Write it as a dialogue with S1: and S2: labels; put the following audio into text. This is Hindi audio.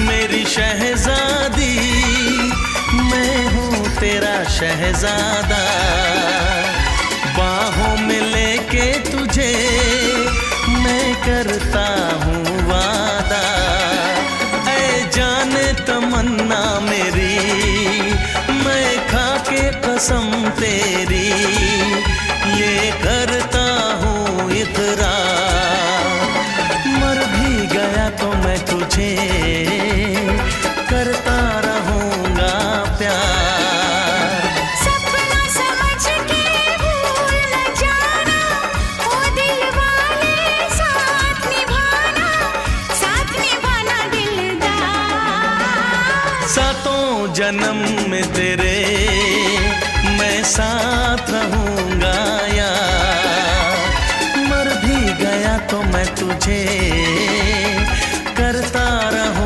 S1: मेरी शहजादी, मैं हूँ तेरा शहजादा। बाहों में लेके तुझे मैं करता हूँ वादा। ऐ जाने तमन्ना मेरी, मैं खा के कसम तेरी ये करता हूँ इकरार। मर भी गया तो मैं तुझे करता रहूँगा प्यार।
S2: सपना समझ के भूल न जाना, ओ दिल वाले साथ निभाना दिलदार।
S1: सातों जन्म में तेरे मैं साथ रहूँगा यार। मर भी गया तो मैं तुझे